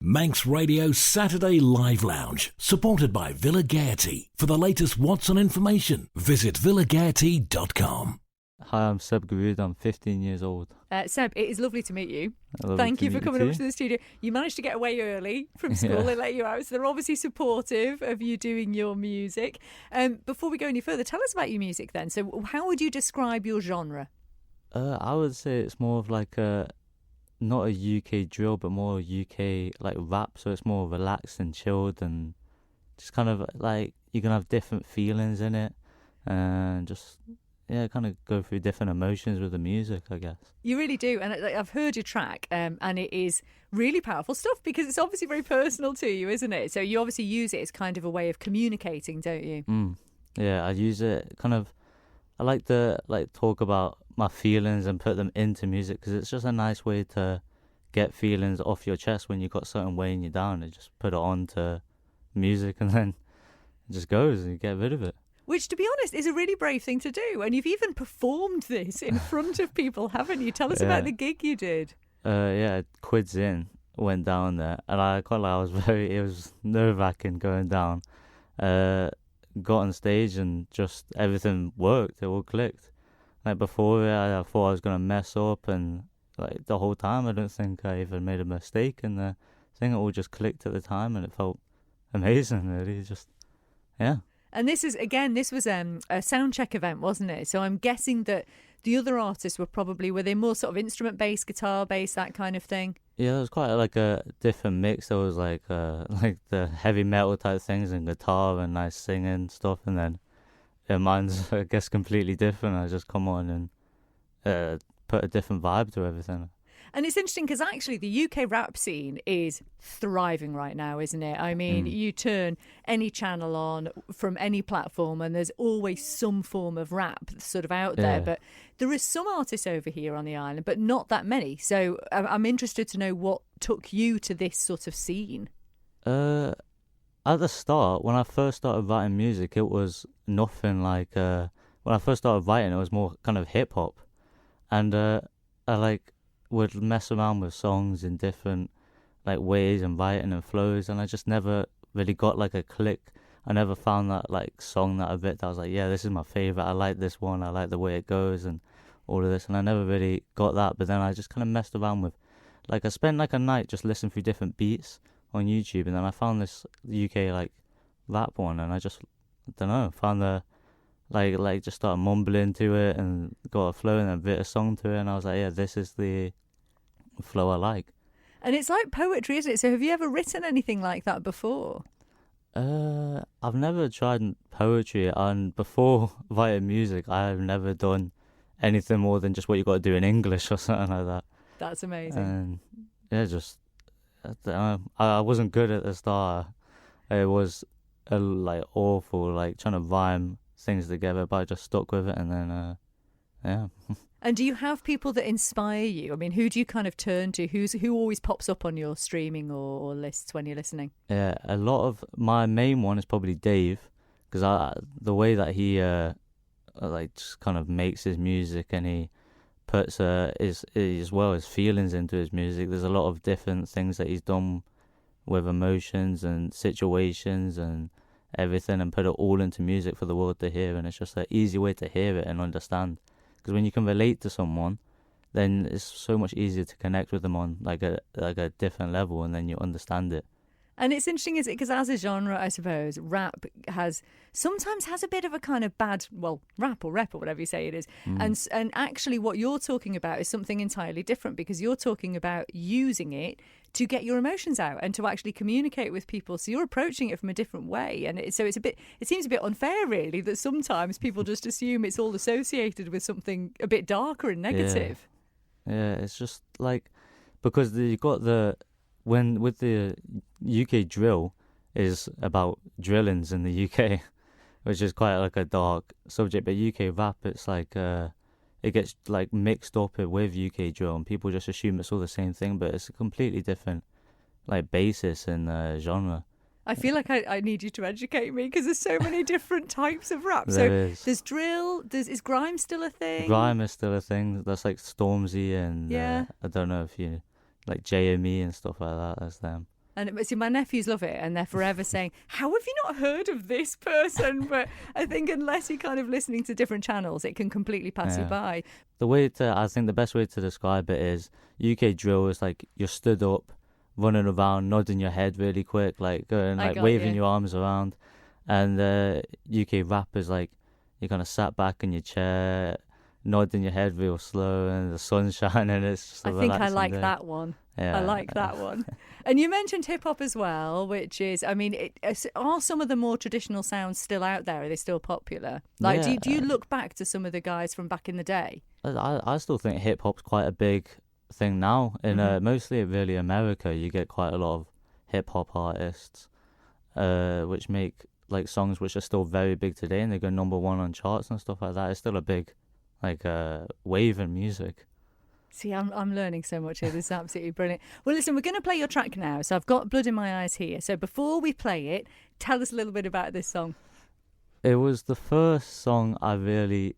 Manx Radio Saturday Live Lounge, supported by Villa Gaiety. For the latest What's On information, visit villagaiety.com. Hi, I'm Seb Garrood. I'm 15 years old. Seb, it is lovely to meet you. Thank you for coming up to the studio. You managed to get away early from school. They let you out, so they're obviously supportive of you doing your music. Before we go any further, tell us about your music then. So how would you describe your genre? I would say it's more of like not a UK drill, but more UK like rap. So it's more relaxed and chilled, and just kind of like you can have different feelings in it, and just kind of go through different emotions with the music, I guess. You really do, and I've heard your track, and it is really powerful stuff because it's obviously very personal to you, isn't it? So you obviously use it as kind of a way of communicating, don't you? Yeah, I use it kind of. I like to talk about my feelings and put them into music because it's just a nice way to get feelings off your chest when you've got something weighing you down, and just put it on to music, and then it just goes and you get rid of it. Which, to be honest, is a really brave thing to do. And you've even performed this in front of people, haven't you? Tell us about the gig you did. Quids In, went down there, and it was nerve-wracking going down. Got on stage and just everything worked. It all clicked. Like before it, I thought I was going to mess up, and like the whole time I don't think I even made a mistake, and the thing all just clicked at the time, and it felt amazing, really. And this was a sound check event, wasn't it? So I'm guessing that the other artists were they more sort of instrument based, guitar based, that kind of thing? Yeah, it was quite like a different mix. There was like the heavy metal type things and guitar and nice singing stuff, and then mine's I guess completely different. I just come on and put a different vibe to everything. And it's interesting because actually the UK rap scene is thriving right now, isn't it? I mean, you turn any channel on from any platform and there's always some form of rap sort of out there. But there are some artists over here on the island, but not that many. So I'm interested to know what took you to this sort of scene. At the start, when I first started writing music, it was nothing like... when I first started writing, it was more kind of hip-hop. And I would mess around with songs in different like ways and writing and flows, and I just never really got like a click. I never found that like song that I bit that I was like, yeah, this is my favorite. I like this one. I like the way it goes and all of this, and I never really got that. But then I just kind of messed around with, like, I spent like a night just listening through different beats on YouTube, and then I found this UK like rap one, and I just found the like just started mumbling to it and got a flow and a bit of song to it, and I was like, yeah, this is the flow I like. And it's like poetry, isn't it? So have you ever written anything like that before? I've never tried poetry, and before writing music I've never done anything more than just what you got to do in English or something like that. That's amazing. And I wasn't good at the start. It was like awful, like trying to rhyme things together, but I just stuck with it, and then And do you have people that inspire you? I mean, who do you kind of turn to? Who always pops up on your streaming or lists when you're listening? Yeah, a lot of my main one is probably Dave, because the way that he just kind of makes his music, and he puts his as well as feelings into his music. There's a lot of different things that he's done with emotions and situations and everything, and put it all into music for the world to hear, and it's just an easy way to hear it and understand. Because when you can relate to someone, then it's so much easier to connect with them on like a different level, and then you understand it. And it's interesting, is it? Because as a genre, I suppose, rap sometimes has a bit of a kind of bad, rap or rep or whatever you say it is. And actually what you're talking about is something entirely different, because you're talking about using it to get your emotions out and to actually communicate with people. So you're approaching it from a different way. And it seems a bit unfair, really, that sometimes people just assume it's all associated with something a bit darker and negative. Yeah, it's just like, because you got with the UK drill is about drillings in the UK, which is quite like a dark subject. But UK rap, it's like it gets like mixed up with UK drill, and people just assume it's all the same thing, but it's a completely different like basis and genre. I feel like I need you to educate me, because there's so many different types of rap. There's drill. Is grime still a thing? Grime is still a thing. That's like Stormzy and I don't know if you like JME and stuff like that. That's them. And see, my nephews love it, and they're forever saying, "How have you not heard of this person?" But I think unless you're kind of listening to different channels, it can completely pass you by. I think the best way to describe it is UK drill is like you're stood up, running around, nodding your head really quick, like going, like waving your arms around. And UK rap is like you're kind of sat back in your chair, nodding your head real slow, and the sun's shining. It's just I think I like that one. Yeah. I like that one. And you mentioned hip hop as well, which is, I mean, are some of the more traditional sounds still out there? Are they still popular? Like, do you look back to some of the guys from back in the day? I still think hip hop's quite a big thing now. In mostly really America, you get quite a lot of hip hop artists, which make like songs which are still very big today, and they go number one on charts and stuff like that. It's still a big wave in music. See, I'm learning so much here. This is absolutely brilliant. Well, listen, we're going to play your track now. So I've got Blood in My Eyes here. So before we play it, tell us a little bit about this song. It was the first song I really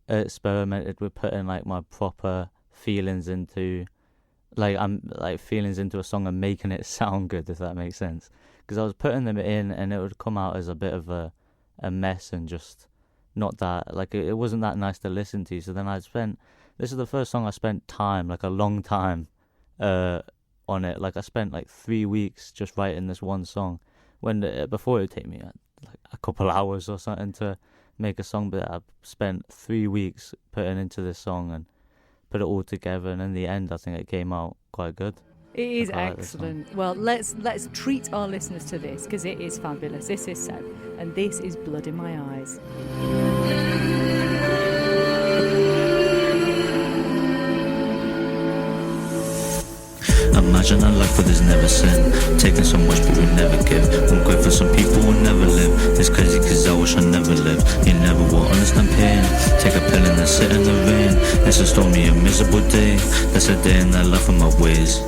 experimented with putting like my proper feelings into, feelings into a song and making it sound good, if that makes sense. Because I was putting them in and it would come out as a bit of a mess and just not that, like it wasn't that nice to listen to. So then this is the first song I spent time, like a long time, on it. Like I spent like 3 weeks just writing this one song. Before it would take me like a couple hours or something to make a song, but I spent 3 weeks putting into this song and put it all together. And in the end, I think it came out quite good. It is excellent. Well, let's treat our listeners to this because it is fabulous. This is Seb, and this is Blood in My Eyes. Imagine a life where there's never sin, taking so much but we never give. I'm grateful some people will never live. It's crazy cause I wish I never lived. You never will understand pain. Take a pill and then sit in the rain. It's a stormy and miserable day. That's a day in the life of my ways.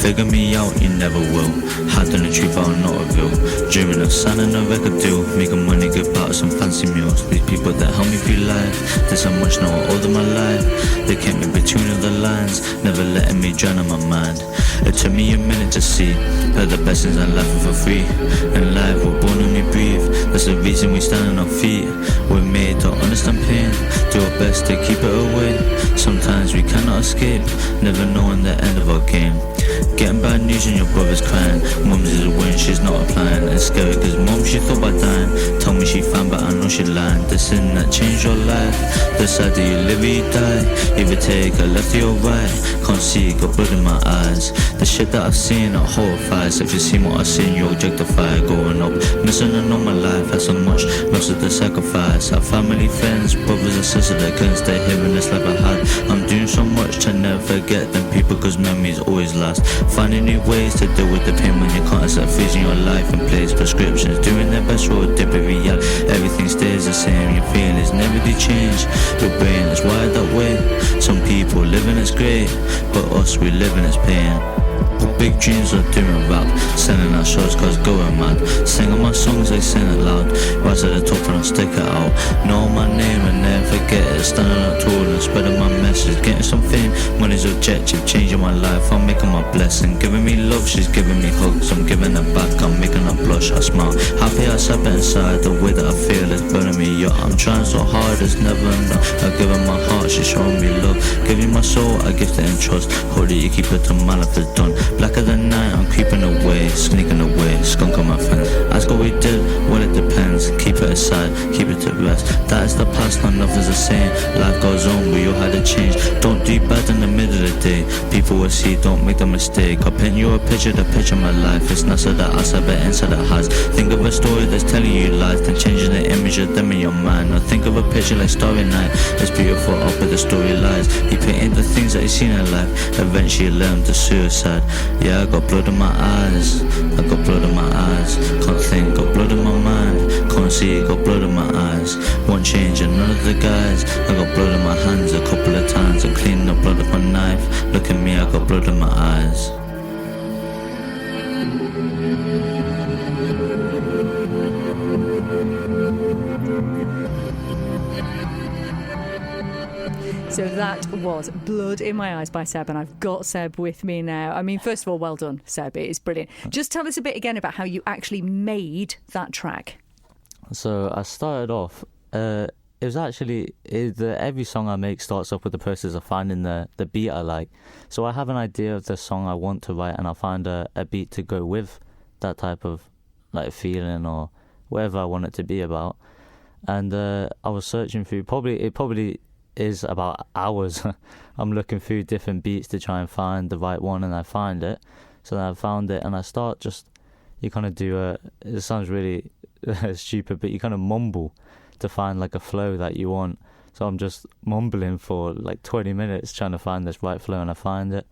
Figure me out, you never will. Hiding the truth out, not a real. Dreaming of signing a record deal, making money, give out some fancy meals. These people that help me feel life, there's so much now I owe them my life. They kept me between all the lines, never letting me drown in my mind. It took me a minute to see that the blessings and life are for free. In life we're born and we breathe. That's the reason we stand on our feet. We're made to understand pain, do our best to keep it away. Sometimes we cannot escape, never knowing the end of our game. Getting bad news and your brother's crying. Mum's is a win, she's not applying. It's scary cause mum, she thought about dying. Told me she fine but I know she lying. The sin that changed your life, decide that you live or you die. Either take a left or your right. Can't see, got blood in my eyes. The shit that I've seen, it horrifies. If you see what I've seen, you objectify. Growing up, missing a normal life. Had so much, lost of the sacrifice. Our family, friends, brothers and sisters against the hearing this life I had. I'm doing so much to never forget them people cause memories always last. Finding new ways to deal with the pain when you can't accept freezing your life in place. Prescriptions doing their best for a dip of reality. Everything stays the same, your feelings never do change. Your brain is wired that way. Some people living it's great, but us we live in its pain. Big dreams of doing rap, sending out shows cause going mad. Singing my songs, they sing it loud. Rise to the top and I'll stick it out. Know my name and never forget it. Standing up tall and spreading my message. Getting some fame, money's objective. Changing my life, I'm making my blessing. Giving me love, she's giving me hugs. I'm giving her back, I'm making her blush. I smile, happy I sat inside. The way that I feel is burning me up. I'm trying so hard, it's never enough. I give her my heart, she's showing me love. Giving my soul, I give it in trust. Hope that you keep it to my life is done. Blacker than night, I'm creeping away, sneaking away, skunk on my friends. Ask what we did, well it depends. Keep it aside, keep it to rest. That is the past, now nothing's the same. Life goes on, we all had to change. Don't do bad in the middle of the day. People will see, don't make the mistake. I'll paint you a picture, the picture of my life. It's not so that outside, but inside the house. Think of a story that's telling you lies, then changing the image of them in your mind. Now think of a picture like Starry Night. It's beautiful up where the story lies. You painted the things that you seen in life. Eventually you learn to suicide. Yeah, I got blood in my eyes. I got blood in my eyes. Can't think, got blood in my mind. Can't see, got blood in my eyes. Won't change and none of the guys. I got blood in my hands a couple of times. I'm cleaning the blood off my knife. Look at me, I got blood in my eyes. So That was Blood in My Eyes by Seb, and I've got Seb with me now. I mean, first of all, well done, Seb. It is brilliant. Just tell us a bit again about how you actually made that track. So I started off, it was actually, every song I make starts off with the process of finding the beat I like. So I have an idea of the song I want to write, and I find a beat to go with that type of like feeling or whatever I want it to be about. And I was searching through, it probably is about hours. I'm looking through different beats to try and find the right one, and I find it. So then I found it, and I start you kind of do it sounds really stupid, but you kind of mumble to find like a flow that you want. So I'm just mumbling for like 20 minutes trying to find this right flow, and I find it.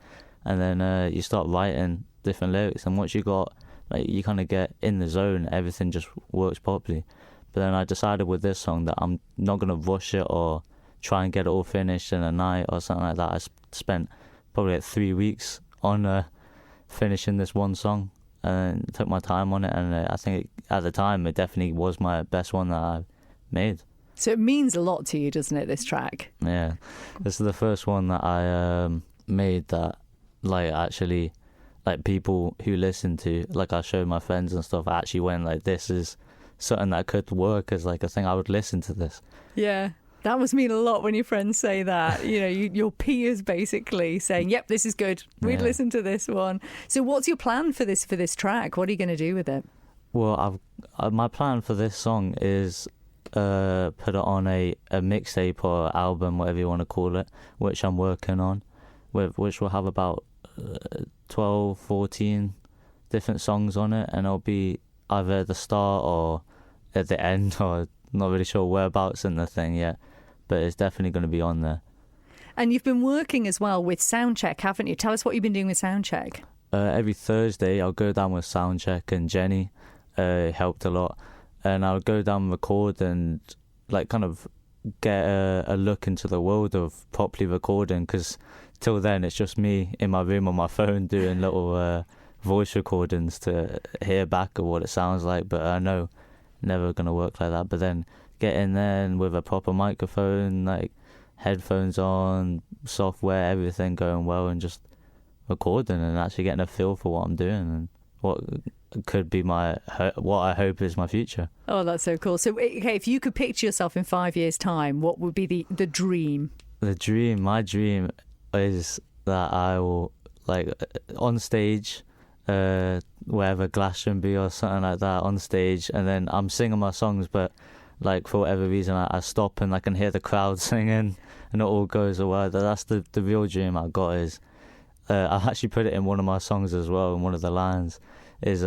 And then you start writing different lyrics, and once you you kind of get in the zone, everything just works properly. But then I decided with this song that I'm not going to rush it or try and get it all finished in a night or something like that. I spent probably like 3 weeks on finishing this one song, and took my time on it, and I think at the time it definitely was my best one that I made. So it means a lot to you, doesn't it, this track? Yeah, this is the first one that I made that like actually like people who listen to, like I showed my friends and stuff, actually went like, this is something that could work as like a thing. I would listen to this. Yeah. That must mean a lot when your friends say that. You know, your peers basically saying, "Yep, this is good. We'd listen to this one." So, what's your plan for this track? What are you going to do with it? Well, my plan for this song is put it on a mixtape or album, whatever you want to call it, which I'm working on, which will have about 12, 14 different songs on it, and it'll be either at the start or at the end, or not really sure whereabouts in the thing yet, but it's definitely going to be on there. And you've been working as well with Soundcheck, haven't you? Tell us what you've been doing with Soundcheck. Every Thursday I'll go down with Soundcheck, and Jenny helped a lot, and I'll go down and record and like kind of get a look into the world of properly recording, because till then it's just me in my room on my phone doing little voice recordings to hear back of what it sounds like. But I know never gonna work like that. But then get in there and with a proper microphone, like headphones on, software, everything going well, and just recording and actually getting a feel for what I'm doing and what could be what I hope is my future. Oh, that's so cool. So, okay, if you could picture yourself in 5 years' time, what would be the dream? My dream is that I will, like, on stage, wherever, Glastonbury or something like that, on stage, and then I'm singing my songs, but like for whatever reason I stop and I can hear the crowd singing and it all goes away. That's the real dream I got. Is I've actually put it in one of my songs as well, in one of the lines, is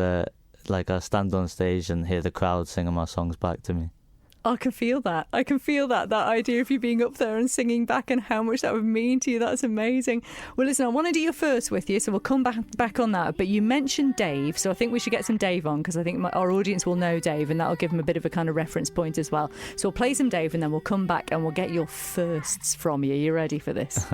like I stand on stage and hear the crowd singing my songs back to me. I can feel that. That idea of you being up there and singing back, and how much that would mean to you. That's amazing. Well, listen, I want to do your first with you, so we'll come back on that. But you mentioned Dave, so I think we should get some Dave on, because I think our audience will know Dave, and that'll give them a bit of a kind of reference point as well. So we'll play some Dave, and then we'll come back and we'll get your firsts from you. You ready for this?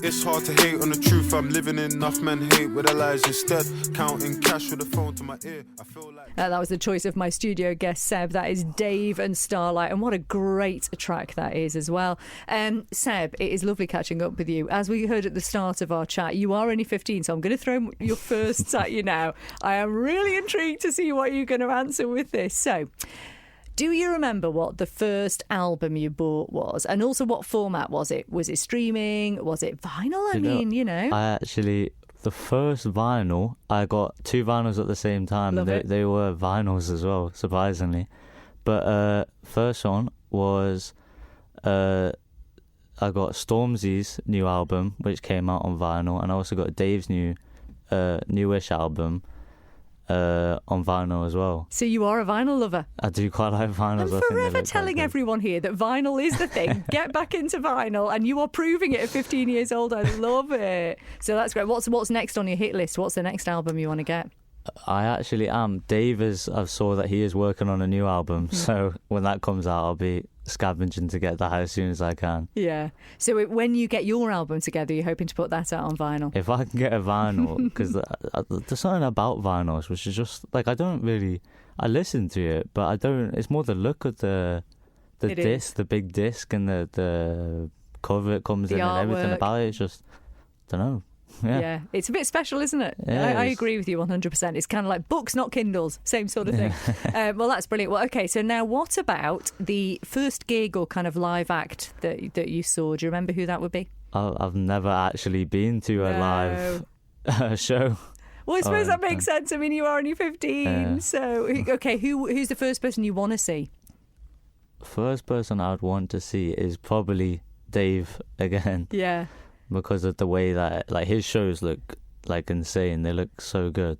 It's hard to hate on the truth I'm living in. Enough men hate with their lies instead. Counting cash with a phone to my ear. I feel like that was the choice of my studio guest, Seb. That is Dave and Starlight, and what a great track that is as well. Seb, it is lovely catching up with you. As we heard at the start of our chat, you are only 15, so I'm going to throw your firsts at you now. I am really intrigued to see what you're going to answer with this. So, do you remember what the first album you bought was? And also, what format was it? Was it streaming? Was it vinyl? The first vinyl, I got 2 vinyls at the same time. They were vinyls as well, surprisingly. But first one was I got Stormzy's new album, which came out on vinyl, and I also got Dave's newish album on vinyl as well. So you are a vinyl lover. I do quite like vinyls. I'm forever telling everyone here that vinyl is the thing. Get back into vinyl, and you are proving it at 15 years old. I love it. So that's great. What's next on your hit list? What's the next album you want to get? I actually am. Dave I saw that he is working on a new album, so when that comes out, I'll be scavenging to get that as soon as I can. Yeah. So when you get your album together, you're hoping to put that out on vinyl? If I can get a vinyl, because there's something about vinyls which is just like, I listen to it, but I don't. It's more the look of the the big disc, and the cover it comes The in, and everything artwork. about it. It's just, I don't know. Yeah. It's a bit special, isn't it? Yeah, I agree with you 100%. It's kind of like books, not Kindles, same sort of thing. Well, that's brilliant. Well, okay, so now what about the first gig or kind of live act that you saw? Do you remember who that would be? I've never actually been to a live show. Well, I suppose that makes sense. I mean, you are only 15, Yeah. so okay. Who's the first person you want to see? First person I'd want to see is probably Dave again, Yeah, because of the way that like his shows look like insane. They look so good,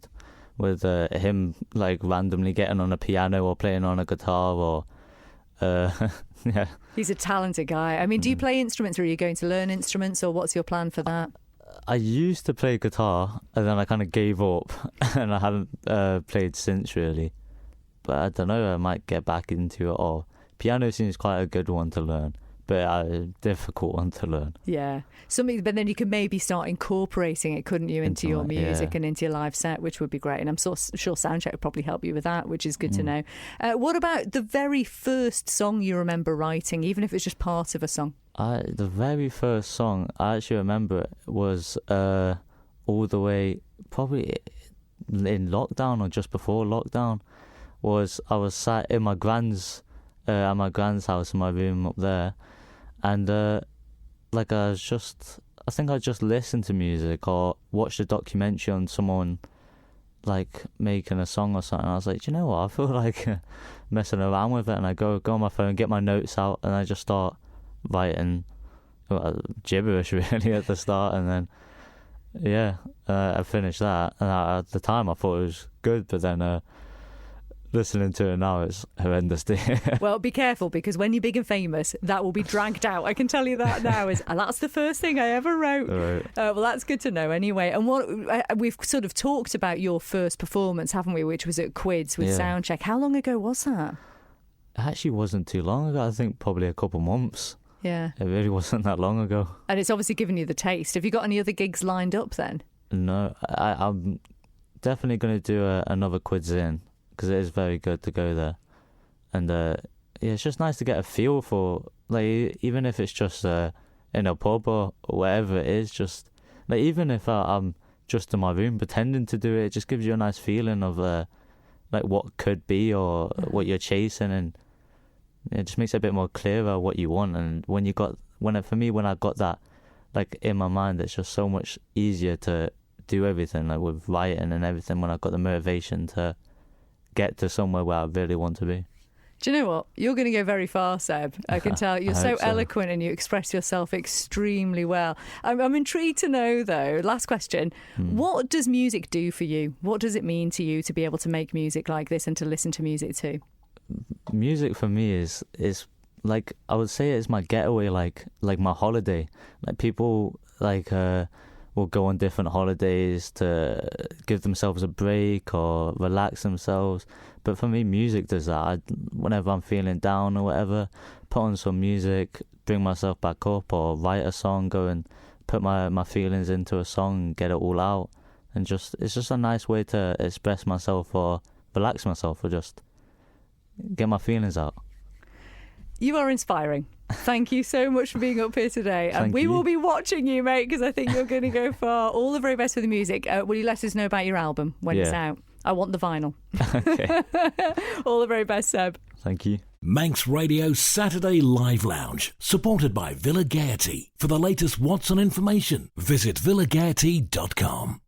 with him like randomly getting on a piano or playing on a guitar or yeah. he's a talented guy. I mean, do you play instruments, or are you going to learn instruments, or what's your plan for that? I used to play guitar, and then I kind of gave up, and I haven't played since really. But I don't know, I might get back into it. Or piano seems quite a good one to learn, but a difficult one to learn. Yeah, something. But then you could maybe start incorporating it, couldn't you, into your music and into your live set, which would be great. And I'm sure Soundcheck would probably help you with that, which is good to know. What about the very first song you remember writing, even if it's just part of a song? The very first song I actually remember was all the way probably in lockdown or just before lockdown. I was sat in my grand's at my grand's house in my room up there, and I think I just listened to music or watched a documentary on someone like making a song or something. I was like, do you know what? I feel like messing around with it, and I go on my phone, get my notes out, and I just start writing gibberish really at the start, and then I finished that. And at the time I thought it was good, but then listening to it now, it's horrendous. Well, be careful, because when you're big and famous, that will be dragged out. I can tell you that now. And that's the first thing I ever wrote. Right. Well, that's good to know anyway. And what we've sort of talked about your first performance, haven't we, which was at Quids with Soundcheck. How long ago was that? It actually wasn't too long ago. I think probably a couple months. Yeah. It really wasn't that long ago. And it's obviously given you the taste. Have you got any other gigs lined up then? No, I'm definitely going to do another Quids in, because it is very good to go there. And it's just nice to get a feel for, like, even if it's just in a pub or whatever it is, just like, even if I'm just in my room pretending to do it, it just gives you a nice feeling of like what could be or what you're chasing, and it just makes it a bit more clearer what you want. And when I got that like in my mind, it's just so much easier to do everything, like with writing and everything, when I've got the motivation to get to somewhere where I really want to be. Do you know what? You're going to go very far, Seb. I can tell. You're so eloquent and you express yourself extremely well. I'm intrigued to know, though, last question, what does music do for you? What does it mean to you to be able to make music like this and to listen to music too? Music for me is like, I would say it's my getaway, like my holiday. Like, people like will go on different holidays to give themselves a break or relax themselves. But for me, music does that. Whenever I'm feeling down or whatever, put on some music, bring myself back up, or write a song, go and put my feelings into a song and get it all out. And it's just a nice way to express myself or relax myself or just get my feelings out. You are inspiring. Thank you so much for being up here today. And we will be watching you, mate, because I think you're going to go far. All the very best with the music. Will you let us know about your album when it's out? I want the vinyl. Okay. All the very best, Seb. Thank you. Manx Radio Saturday Live Lounge, supported by Villa Gaiety. For the latest What's On information, visit villagaiety.com.